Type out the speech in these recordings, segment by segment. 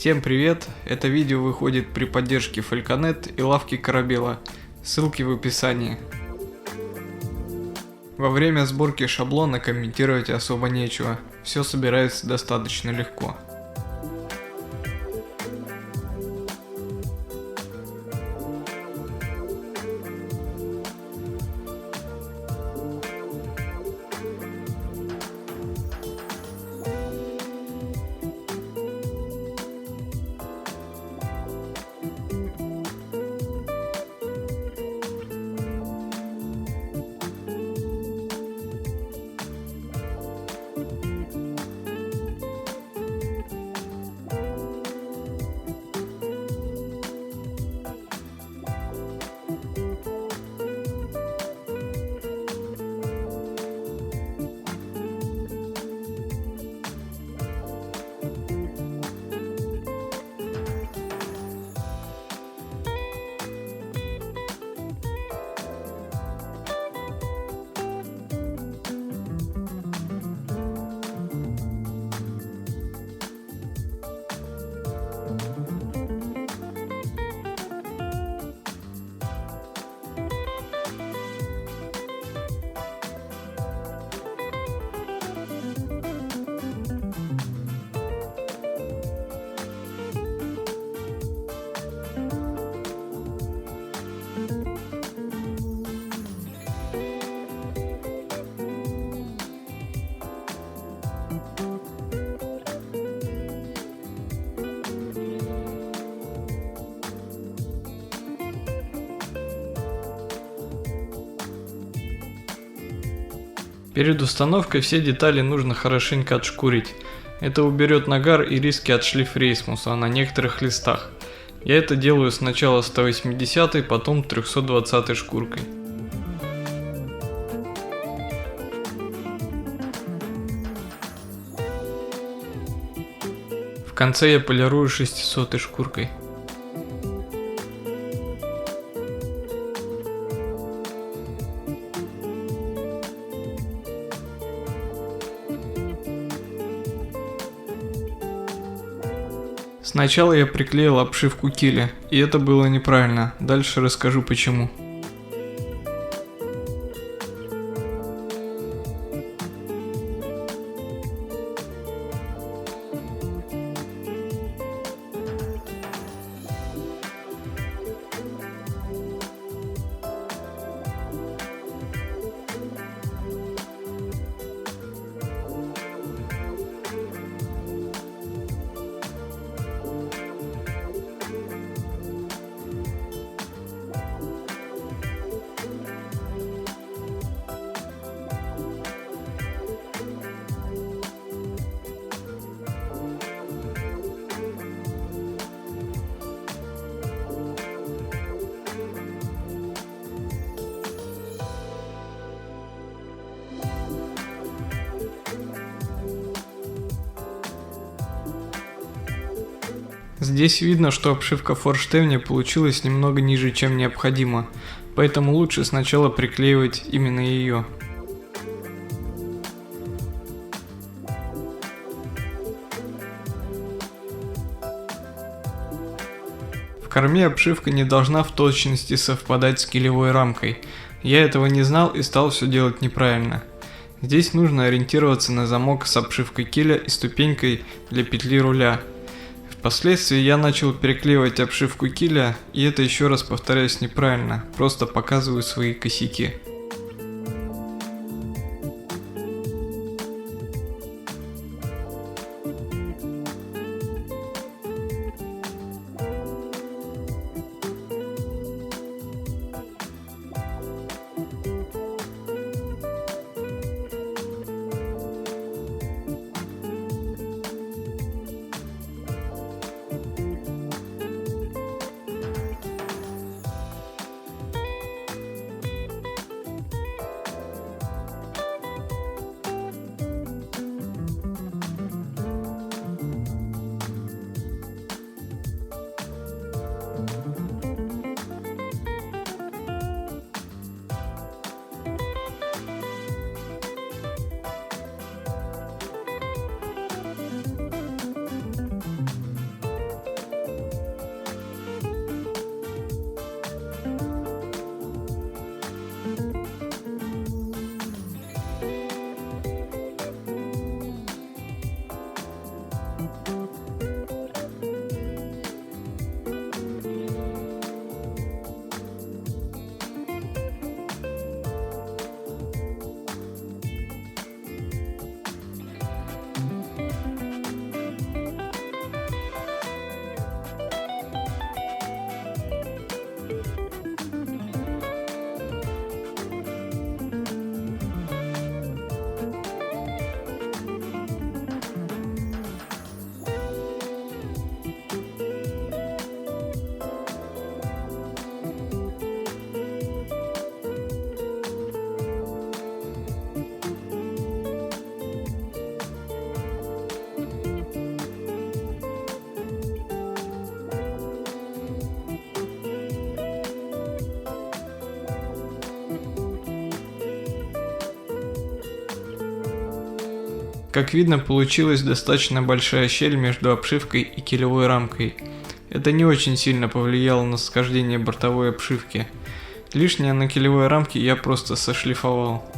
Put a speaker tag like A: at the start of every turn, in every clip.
A: Всем привет! Это видео выходит при поддержке Falconet и лавки Корабела. Ссылки в описании. Во время сборки шаблона комментировать особо нечего. Все собирается достаточно легко. Перед установкой все детали нужно хорошенько отшкурить. Это уберет нагар и риски от шлифрейсмуса на некоторых листах. Я это делаю сначала 180, потом 320 шкуркой. В конце я полирую 600 шкуркой. Сначала я приклеил обшивку киля, и это было неправильно, дальше расскажу почему. Здесь видно, что обшивка форштевня получилась немного ниже, чем необходимо, поэтому лучше сначала приклеивать именно ее. В корме обшивка не должна в точности совпадать с килевой рамкой. Я этого не знал и стал все делать неправильно. Здесь нужно ориентироваться на замок с обшивкой киля и ступенькой для петли руля. Впоследствии я начал переклеивать обшивку киля, и это, еще раз повторяюсь, неправильно, просто показываю свои косяки. Как видно, получилась достаточно большая щель между обшивкой и килевой рамкой. Это не очень сильно повлияло на схождение бортовой обшивки. Лишнее на килевой рамке я просто сошлифовал.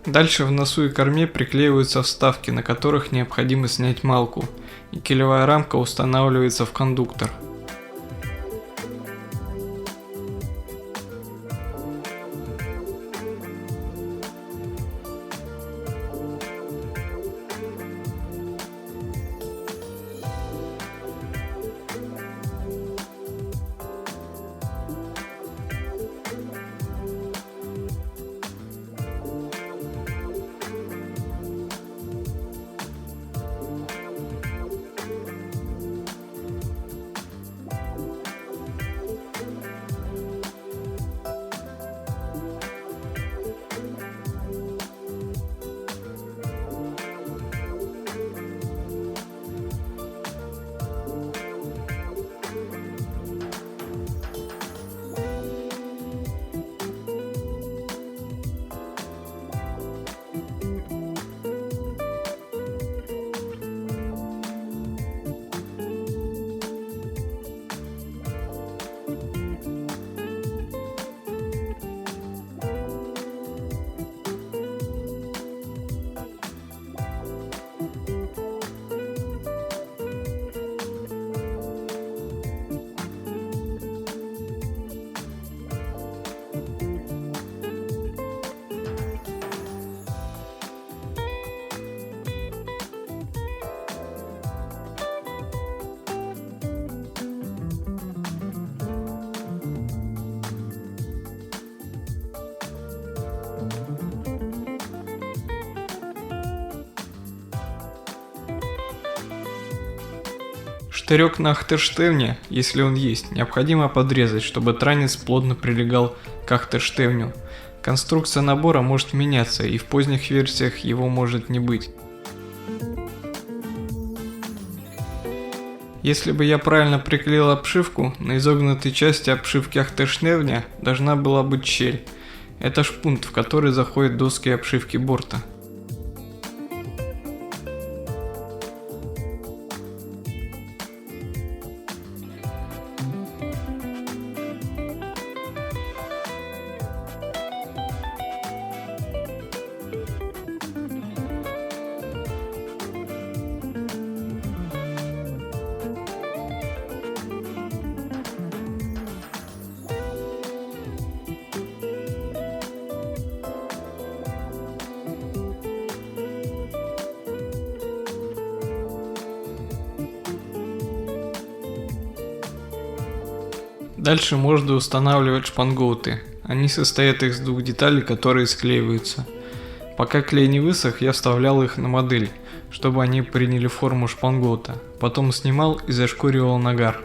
A: Дальше в носу и корме приклеиваются вставки, на которых необходимо снять малку, и килевая рамка устанавливается в кондуктор. Штырек на ахтерштевне, если он есть, необходимо подрезать, чтобы транец плотно прилегал к ахтерштевню. Конструкция набора может меняться, и в поздних версиях его может не быть. Если бы я правильно приклеил обшивку, на изогнутой части обшивки ахтерштевня должна была быть щель. Это шпунт, в который заходят доски обшивки борта. Дальше можно устанавливать шпангоуты. Они состоят из двух деталей, которые склеиваются. Пока клей не высох, я вставлял их на модель, чтобы они приняли форму шпангоута. Потом снимал и зашкуривал нагар.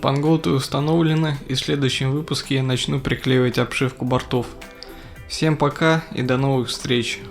A: Шпангоуты установлены, и в следующем выпуске я начну приклеивать обшивку бортов. Всем пока и до новых встреч!